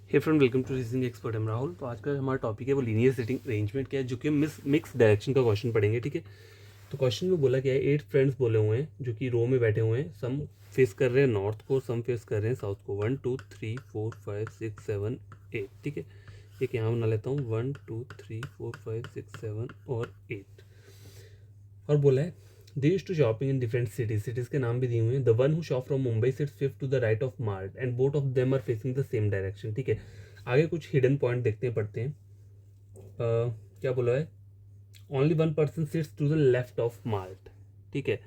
Hey friend, welcome to reasoning expert. हम राहुल। तो आज का हमारा टॉपिक है वो लीनियर सिटिंग अरेंजमेंट क्या है, जो कि मिक्स डायरेक्शन का क्वेश्चन पढ़ेंगे। ठीक है, तो क्वेश्चन में बोला क्या है, 8 फ्रेंड्स बोले हुए हैं जो कि रो में बैठे हुए हैं। सम फेस कर रहे हैं नॉर्थ को, सम फेस कर रहे हैं साउथ को। 1 2 3 4 5 6 7 8। ठीक है, एक यहाँ बना लेता हूँ, 1 2 3 4 5 6 7 और 8। और बोला है they used to shopping in different cities. Cities के नाम भी दिए हुए हैं। The one who shop from Mumbai sits fifth to the right of Mart and both of them are facing the same direction. ठीक है, आगे कुछ हिडन पॉइंट देखते हैं, पढ़ते हैं। क्या बोला है, only one person sits to the left of Malt. ठीक है,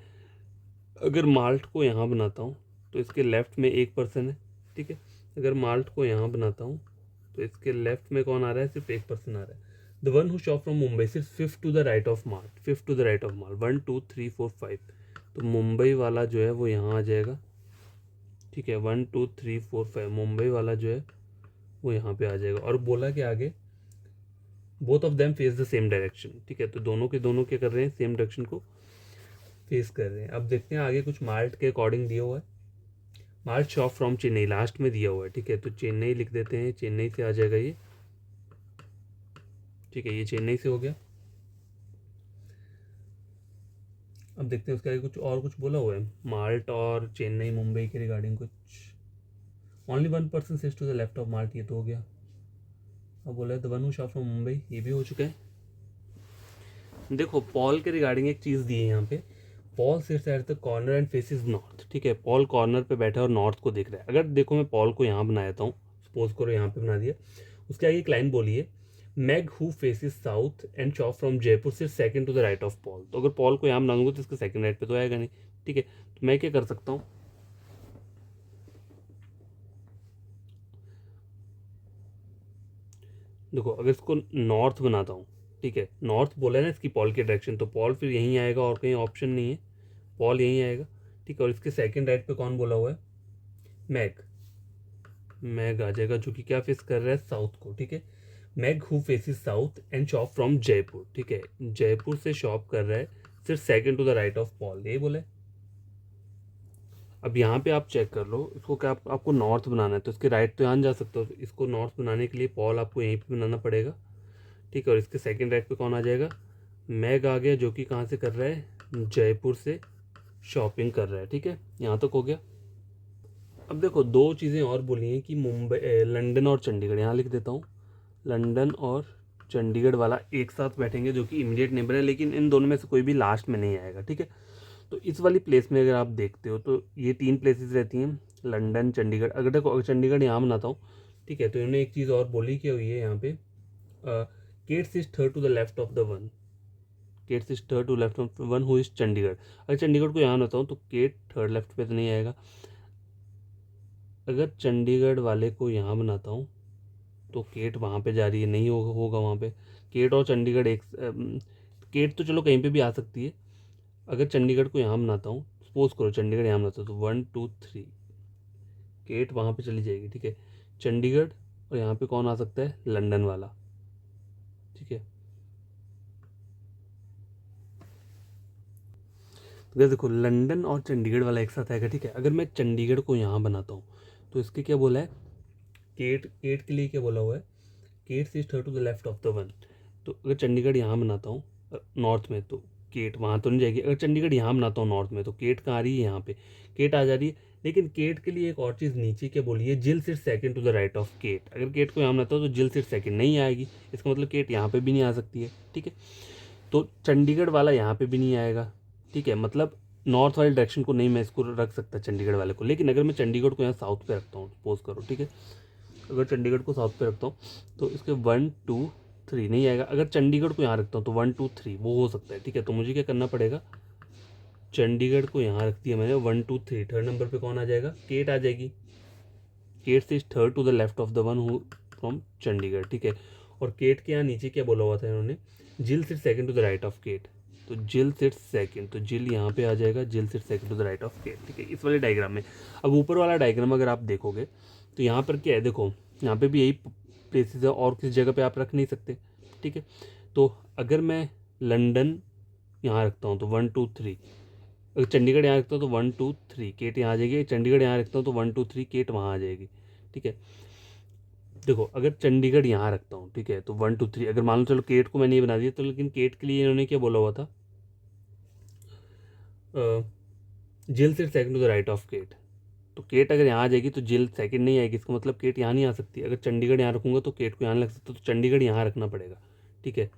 अगर माल्ट को यहाँ बनाता हूँ तो इसके लेफ्ट में एक पर्सन है। ठीक है, अगर माल्ट को यहाँ बनाता हूँ तो इसके लेफ्ट में कौन आ रहा है, सिर्फ एक पर्सन आ रहा है। The one who shop from Mumbai सिर्फ fifth to the right of Mart, fifth to the right of Mart, 1 2 3 4 5। तो मुंबई वाला जो है वो यहाँ आ जाएगा। ठीक है, 1 2 3 4 5 मुंबई वाला जो है वो यहाँ पे आ जाएगा। और बोला कि आगे both of them face the same direction. ठीक है, तो दोनों के दोनों क्या कर रहे हैं, सेम डायरेक्शन को फेस कर रहे हैं। अब देखते हैं आगे कुछ मार्ट के अकॉर्डिंग दिया हुआ है। Mart shop from Chennai last में दिया हुआ है। ठीक है, तो चेन्नई लिख देते हैं, चेन्नई से आ जाएगा ये। ठीक है, ये चेन्नई से हो गया। अब देखते हैं उसके आगे कुछ बोला हुआ है माल्ट और चेन्नई मुंबई के रिगार्डिंग कुछ। Only one person sits to the left of Malt, ये तो हो गया। अब बोला है the one who shop from Mumbai, ये भी हो चुका है। देखो पॉल के रिगार्डिंग एक चीज़ दी है यहाँ पे। Paul seats at the corner and faces north. ठीक है, पॉल कॉर्नर पे बैठा है और नॉर्थ को देख रहा है। अगर देखो मैं पॉल को यहाँ बनाता हूँ, सपोज करो यहाँ पे बना दिया, उसके आगे एक लाइन बोली है, mag who faces south and shop from Jaipur सिर्फ second to the right of Paul. तो अगर पॉल को यहाँ बना दूंगा तो इसका सेकंड राइट पे तो आएगा नहीं। ठीक है, तो मैं क्या कर सकता हूँ, देखो अगर इसको नॉर्थ बनाता हूँ, ठीक है, नॉर्थ बोला है ना इसकी पॉल की डायरेक्शन, तो पॉल फिर यहीं आएगा और कहीं ऑप्शन नहीं है, पॉल यहीं आएगा। ठीक है, और इसके सेकंड राइट पे कौन बोला हुआ है, मैग, मैग आ जाएगा, जो कि क्या फेस कर रहा है, साउथ को। ठीक है, mag who faces south and shop from Jaipur. ठीक है, जयपुर से शॉप कर रहा है, सिर्फ second to the right of Paul, यही बोले। अब यहाँ पे आप चेक कर लो, इसको क्या आपको नॉर्थ बनाना है तो इसके राइट तो यहाँ जा सकते हो। तो इसको नॉर्थ बनाने के लिए पॉल आपको यहीं पे बनाना पड़ेगा। ठीक है, और इसके सेकंड राइट पे कौन आ जाएगा, मैग आ गया, जो कि कहाँ से कर रहा है, जयपुर से शॉपिंग कर रहा है। ठीक है, यहाँ तक हो गया। अब देखो दो चीज़ें और बोली हैं कि मुंबई लंदन और चंडीगढ़, यहाँ लिख देता हूँ, लंदन और चंडीगढ़ वाला एक साथ बैठेंगे जो कि इमीडिएट नेबर है, लेकिन इन दोनों में से कोई भी लास्ट में नहीं आएगा। ठीक है, तो इस वाली प्लेस में अगर आप देखते हो तो ये तीन प्लेसेस रहती हैं, लंदन चंडीगढ़। अगर देखो अगर चंडीगढ़ यहाँ बनाता हूँ, ठीक है, तो इन्होंने एक चीज़ और बोली कि हुई है यहाँ पे, Kates is third to the left of the one, Kates is third to left of one who is Chandigarh. अगर चंडीगढ़ को यहाँ बनाता हूँ तो केट थर्ड लेफ्ट पे तो नहीं आएगा। अगर चंडीगढ़ वाले को यहाँ बनाता हूँ तो केट वहाँ पे जा रही है, नहीं होगा वहाँ पे। केट और चंडीगढ़ एक केट तो चलो कहीं पे भी आ सकती है। अगर चंडीगढ़ को यहाँ बनाता हूँ, सपोज करो चंडीगढ़ यहाँ बनाता हूँ, तो 1 2 3 केट वहाँ पे चली जाएगी। ठीक है, चंडीगढ़ और यहाँ पे कौन आ सकता है, लंदन वाला। ठीक है, तो देखो लंदन और चंडीगढ़ वाला एक साथ आएगा। ठीक है, अगर मैं चंडीगढ़ को यहाँ बनाता हूँ तो इसके क्या बोला है, केट, केट के लिए क्या बोला हुआ है, Kate is third to the left of the one. तो अगर चंडीगढ़ यहाँ बनाता हूँ नॉर्थ में, तो केट वहाँ तो नहीं जाएगी। अगर चंडीगढ़ यहाँ बनाता हूँ नॉर्थ में, तो केट कहाँ आ रही है, यहाँ पे केट आ जा रही है। लेकिन केट के लिए एक और चीज़ नीचे क्या बोली है, Jill sit second to the right of Kate. अगर केट को यहाँ बनाता हूँ तो जिल सिट सेकंड नहीं आएगी, इसका मतलब केट यहाँ पे भी नहीं आ सकती है। ठीक है, तो चंडीगढ़ वाला यहाँ पे भी नहीं आएगा। ठीक है, मतलब नॉर्थ वाले डायरेक्शन को नहीं मैं इसको रख सकता चंडीगढ़ वाले को। लेकिन अगर मैं चंडीगढ़ को यहाँ साउथ पे रखता हूँ, सपोज करो, ठीक है, अगर चंडीगढ़ को साउथ पे रखता हूँ तो इसके 1 2 3 नहीं आएगा। अगर चंडीगढ़ को यहाँ रखता हूँ तो 1 2 3 वो हो सकता है। ठीक है, तो मुझे क्या करना पड़ेगा, चंडीगढ़ को यहाँ रख दिया मैंने, 1 2 3, थर्ड नंबर पे कौन आ जाएगा, केट आ जाएगी। केट से third to the left of the one who from Chandigarh. ठीक है, और केट के यहाँ नीचे क्या बोला हुआ था इन्होंने, Jill sit second to the right of Kate. तो जिल सिट सेकंड, तो जिल यहाँ पे आ जाएगा, Jill sit second to the right of Kate. ठीक है, इस वाले डायग्राम में। अब ऊपर वाला डायग्राम अगर आप देखोगे तो यहाँ पर क्या है, देखो यहाँ पे भी यही प्लेसेस है और किसी जगह पे आप रख नहीं सकते। ठीक है, तो अगर मैं लंदन यहाँ रखता हूँ तो 1 2 3, अगर चंडीगढ़ यहाँ रखता हूँ तो 1 2 3 केट यहाँ आ जाएगी। चंडीगढ़ यहाँ रखता हूँ तो 1 2 3 केट वहाँ आ जाएगी। ठीक है, देखो अगर चंडीगढ़ यहाँ रखता हूँ, ठीक है, तो 1 2 3, अगर मान लो चलो केट को मैंने ये बना दिया, तो लेकिन केट के लिए इन्होंने क्या बोला हुआ था, Jill sit second to the right of Kate. तो केट अगर यहाँ आ जाएगी तो जिल सेकंड नहीं आएगी, इसका मतलब केट यहाँ नहीं आ सकती। अगर चंडीगढ़ यहाँ रखूँगा तो केट को यहाँ लग सकता है, तो चंडीगढ़ यहाँ रखना पड़ेगा, ठीक है।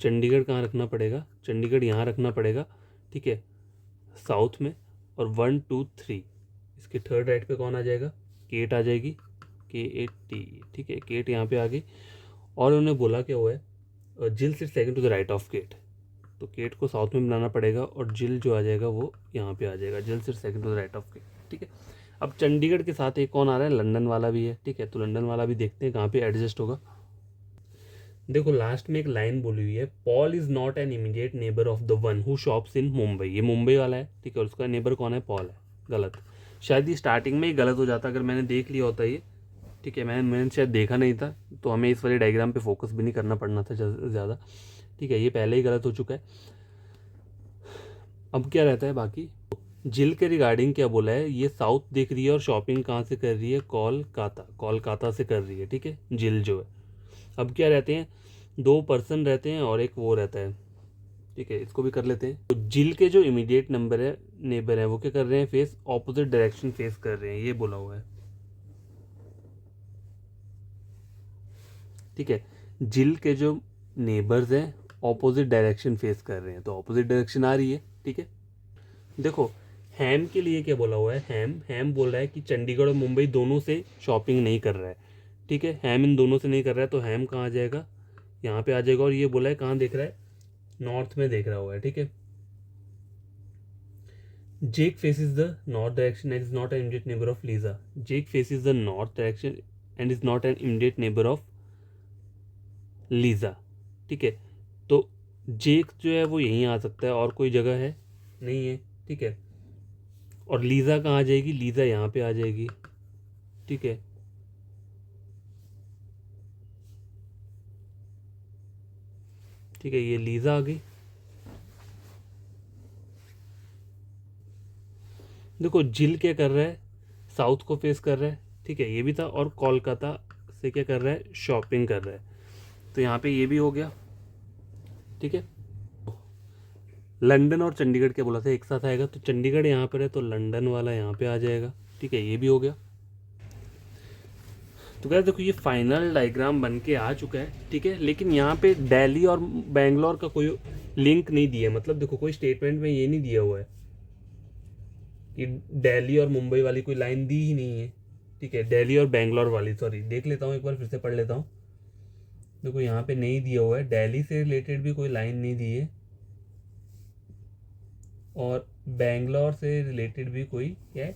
चंडीगढ़ कहाँ रखना पड़ेगा, चंडीगढ़ यहाँ रखना पड़ेगा, ठीक है, साउथ में। और 1 2 3 इसके थर्ड राइट पे कौन आ जाएगा, केट आ जाएगी, KAT, ठीक है, केट यहाँ पे आ गई। और उन्होंने बोला क्या हुआ है, Jill sit second to the right of Kate, तो केट को साउथ में बनाना पड़ेगा और जिल जो आ जाएगा वो यहाँ पे आ जाएगा, Jill sit second to the right of Kate, ठीक है। अब चंडीगढ़ के साथ एक कौन आ रहा है, लंदन वाला भी है, ठीक है, तो लंदन वाला भी देखते हैं कहाँ पे एडजस्ट होगा। देखो लास्ट में एक लाइन बोली हुई है, Paul is not an immediate neighbour of the one who shops इन मुंबई। ये मुंबई वाला है, ठीक है, और उसका नेबर कौन है, पॉल है। गलत, शायद ये स्टार्टिंग में ही गलत हो जाता अगर मैंने देख लिया होता ये, ठीक है। मैंने शायद देखा नहीं था, तो हमें इस वाले डायग्राम पे फोकस भी नहीं करना पड़ना था ज़्यादा, ठीक है। ये पहले ही गलत हो चुका है। अब क्या रहता है बाकी, जिल के रिगार्डिंग क्या बोला है, ये साउथ देख रही है और शॉपिंग कहाँ से कर रही है, कोलकाता से कर रही है, ठीक है, जिल जो है। अब क्या रहते हैं, 2 पर्सन रहते हैं और एक वो रहता है, ठीक है, इसको भी कर लेते हैं। तो जिल के जो इमीडिएट नेबर है वो क्या कर रहे हैं, फेस ऑपोजिट डायरेक्शन फेस कर रहे हैं, ये बोला हुआ है, ठीक है। जिल के जो नेबर्स हैं ऑपोजिट डायरेक्शन फेस कर रहे हैं, तो ऑपोजिट डायरेक्शन आ रही है, ठीक है। देखो हैम के लिए क्या बोला हुआ है, हैम बोल रहा है कि चंडीगढ़ और मुंबई दोनों से शॉपिंग नहीं कर रहा है, ठीक है, हैम इन दोनों से नहीं कर रहा है, तो हैम कहाँ आ जाएगा, यहाँ पे आ जाएगा। और ये बोला है कहाँ देख रहा है, नॉर्थ में देख रहा हुआ है, ठीक है। Jake faces the north direction and is not an immediate neighbour of Lisa. Jake faces the north direction and is not an immediate neighbour of Lisa, ठीक है। तो जेक जो है वो यहीं आ सकता है और कोई जगह है नहीं है, ठीक है। और लीज़ा कहाँ आ जाएगी, लीज़ा यहाँ पे आ जाएगी, ठीक है। ठीक है, ये लीज़ा आ गई। देखो जिल क्या कर रहा है, साउथ को फेस कर रहा है, ठीक है, ये भी था। और कोलकाता से क्या कर रहा है, शॉपिंग कर रहा है, तो यहाँ पे ये भी हो गया, ठीक है। लंदन और चंडीगढ़ क्या बोला था एक साथ आएगा, तो चंडीगढ़ यहाँ पर है तो लंदन वाला यहाँ पे आ जाएगा, ठीक है, ये भी हो गया। तो क्या देखो ये फाइनल डायग्राम बन के आ चुका है, ठीक है। लेकिन यहाँ पे दिल्ली और बेंगलोर का कोई लिंक नहीं दिया, मतलब देखो कोई स्टेटमेंट में ये नहीं दिया हुआ है कि दिल्ली और मुंबई वाली कोई लाइन दी ही नहीं है, ठीक है। दिल्ली और बेंगलोर वाली, सॉरी देख लेता हूँ एक बार फिर से पढ़ लेता हूँ। देखो यहाँ पे नहीं दिया हुआ है, दिल्ली से रिलेटेड भी कोई लाइन नहीं दी है और बेंगलोर से रिलेटेड भी कोई क्या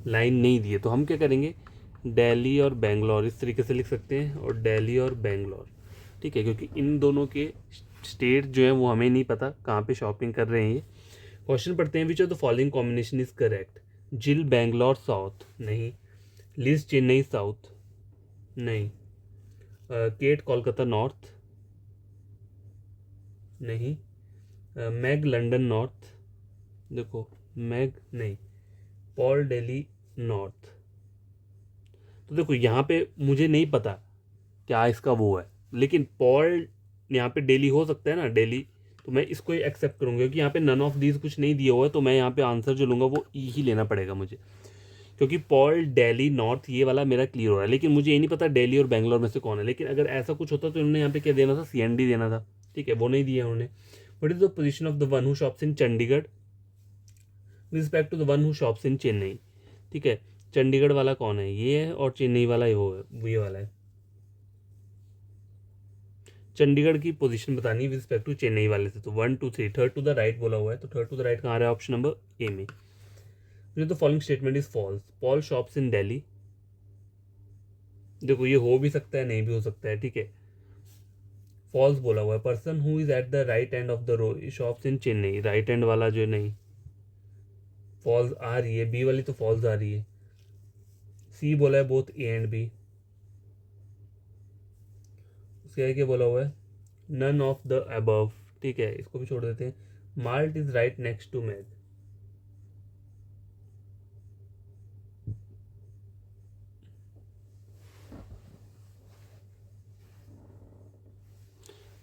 लाइन नहीं दी है। तो हम क्या करेंगे, दिल्ली और बेंगलोर इस तरीके से लिख सकते हैं, और दिल्ली और बेंगलोर, ठीक है, क्योंकि इन दोनों के स्टेट जो है वो हमें नहीं पता कहाँ पे शॉपिंग कर रहे हैं ये। क्वेश्चन पढ़ते हैं, which of the following combination is correct, जिल बेंगलोर साउथ नहीं, लिज चेन्नई साउथ नहीं, केट कोलकाता नॉर्थ नहीं, मैग लंदन नॉर्थ, देखो मैग नहीं, पॉल दिल्ली नॉर्थ। तो देखो यहाँ पे मुझे नहीं पता क्या इसका वो है, लेकिन पॉल यहाँ पे डेली हो सकता है ना, डेली, तो मैं इसको ही एक्सेप्ट करूँगा क्योंकि यहाँ पे नन ऑफ दीज कुछ नहीं दिया हुआ है, तो मैं यहाँ पे आंसर जो लूँगा वो ई ही लेना पड़ेगा मुझे, क्योंकि पॉल दिल्ली नॉर्थ ये वाला मेरा क्लियर हो रहा है। लेकिन मुझे ये नहीं पता दिल्ली और बेंगलोर में से कौन है, लेकिन अगर ऐसा कुछ होता तो इन्होंने यहाँ पे क्या देना था, CND देना था, ठीक है, वो नहीं दिया उन्होंने। What is the position of the one who shops in Chandigarh respect to the one who shops in Chennai, ठीक है। चंडीगढ़ वाला कौन है, ये है, और चेन्नई वाला वो है, ये वाला है। चंडीगढ़ की पोजीशन बतानी विद रिस्पेक्ट टू चेन्नई वाले से, तो 1 2 3 थर्ड टू द राइट बोला हुआ है, तो थर्ड टू द राइट कहाँ आ रहा है, ऑप्शन नंबर ए में। जो the following statement is false, Paul shops in Delhi, देखो ये हो भी सकता है नहीं भी हो सकता है, ठीक है, फॉल्स बोला हुआ है। Person who is at the right end of the road shops in Chennai, right and वाला जो नहीं, फॉल्स आ रही है, बी वाली तो फॉल्स आ रही है। सी बोला है बोथ ए एंड बी, उसके आगे क्या बोला हुआ है, नन ऑफ द अबव, ठीक है, इसको भी छोड़ देते हैं। Malt is right next to Mag,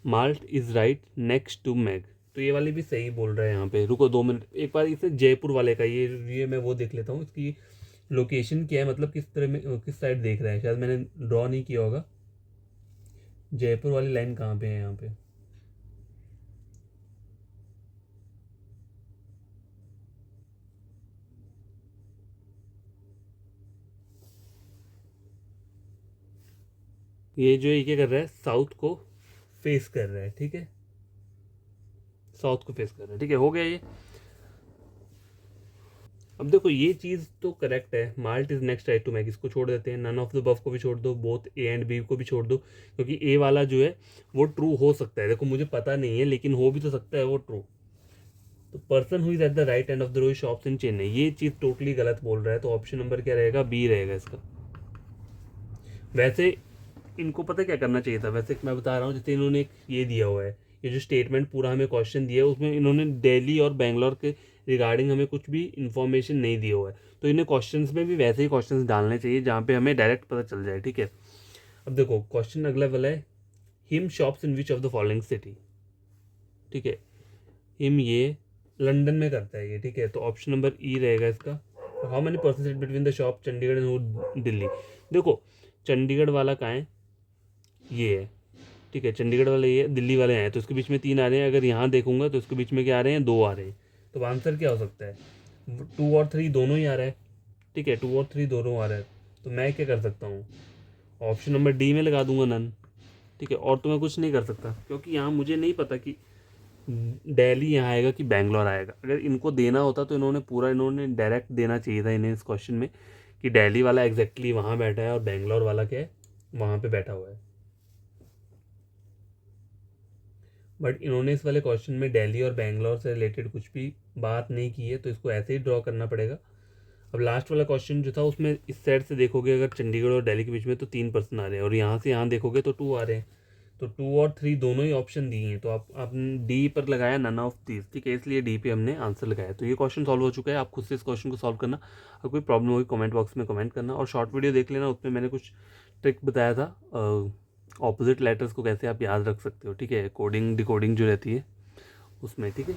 Malt is right next to Mag. तो ये वाली भी सही बोल रहा है यहाँ पे। रुको 2 मिनट, एक बार इसे जयपुर वाले का ये मैं वो देख लेता हूँ, इसकी लोकेशन क्या है, मतलब किस तरह में किस साइड देख रहा है, शायद मैंने ड्रॉ नहीं किया होगा। जयपुर वाली लाइन कहाँ पे है यहाँ पे? ये जो ये क्या कर रहा है, साउथ को फेस कर रहा है, ठीक है, साउथ को फेस कर रहा है, ठीक है, हो गया ये। अब देखो ये चीज़ तो करेक्ट है, Malt is next right to Mag, इसको छोड़ देते हैं, नन ऑफ द बफ को भी छोड़ दो, बोथ ए एंड बी को भी छोड़ दो, क्योंकि ए वाला जो है वो ट्रू हो सकता है, देखो मुझे पता नहीं है लेकिन हो भी तो सकता है वो ट्रू। तो person who is at the right end of the road shops in Chennai, ये चीज़ टोटली गलत बोल रहा है, तो ऑप्शन नंबर क्या रहेगा, बी रहेगा इसका। वैसे इनको पता क्या करना चाहिए था, वैसे मैं बता रहा हूँ, जैसे इन्होंने एक ये दिया हुआ है, ये जो स्टेटमेंट पूरा हमें क्वेश्चन दिया है उसमें इन्होंने दिल्ली और बेंगलोर के रिगार्डिंग हमें कुछ भी इन्फॉर्मेशन नहीं दिया हुआ है, तो इन्हें क्वेश्चंस में भी वैसे ही क्वेश्चंस डालने चाहिए जहाँ पे हमें डायरेक्ट पता चल जाए, ठीक है। अब देखो क्वेश्चन अगला वाला है, him shops in which of the following city, ठीक है, हिम ये लंदन में करता है ये, ठीक है, तो ऑप्शन नंबर ई रहेगा इसका। How many person sit between the shop Chandigarh and Delhi, देखो चंडीगढ़ वाला कहाँ है, ये है, ठीक है, चंडीगढ़ वाले ये, दिल्ली वाले हैं, तो इसके बीच में 3 आ रहे हैं, अगर यहाँ देखूंगा तो इसके बीच में क्या आ रहे हैं, 2 आ रहे हैं, तो आंसर क्या हो सकता है, 2 और 3 दोनों ही आ रहा है, ठीक है, 2 और 3 दोनों आ रहा है, तो मैं क्या कर सकता हूँ, ऑप्शन नंबर डी में लगा दूंगा नन, ठीक है, और तो मैं कुछ नहीं कर सकता क्योंकि यहाँ मुझे नहीं पता कि दिल्ली यहाँ आएगा कि बैंगलोर आएगा। अगर इनको देना होता तो इन्होंने डायरेक्ट देना चाहिए था इन्हें इस क्वेश्चन में कि दिल्ली वाला एग्जैक्टली वहाँ बैठा है और बैंगलोर वाला क्या है, वहाँ पे बैठा हुआ है, बट इन्होंने इस वाले क्वेश्चन में दिल्ली और बैंगलोर से रिलेटेड कुछ भी बात नहीं की है, तो इसको ऐसे ही ड्रॉ करना पड़ेगा। अब लास्ट वाला क्वेश्चन जो था उसमें इस साइड से देखोगे अगर चंडीगढ़ और दिल्ली के बीच में तो 3% आ रहे हैं, और यहाँ से यहाँ देखोगे तो 2 आ रहे हैं, तो 2 और 3 दोनों ही ऑप्शन दिए हैं, तो आपने डी पर लगाया नन ऑफ दीज, ठीक है, इसलिए डी पे हमने आंसर लगाया। तो ये क्वेश्चन सॉल्व हो चुका है, आप खुद से इस क्वेश्चन को सॉल्व करना, अगर कोई प्रॉब्लम होगी कमेंट बॉक्स में कमेंट करना, और शॉर्ट वीडियो देख लेना, उसमें मैंने कुछ ट्रिक बताया था, ऑपोजिट लेटर्स को कैसे आप याद रख सकते हो, ठीक है, कोडिंग डिकोडिंग जो रहती है उसमें, ठीक है।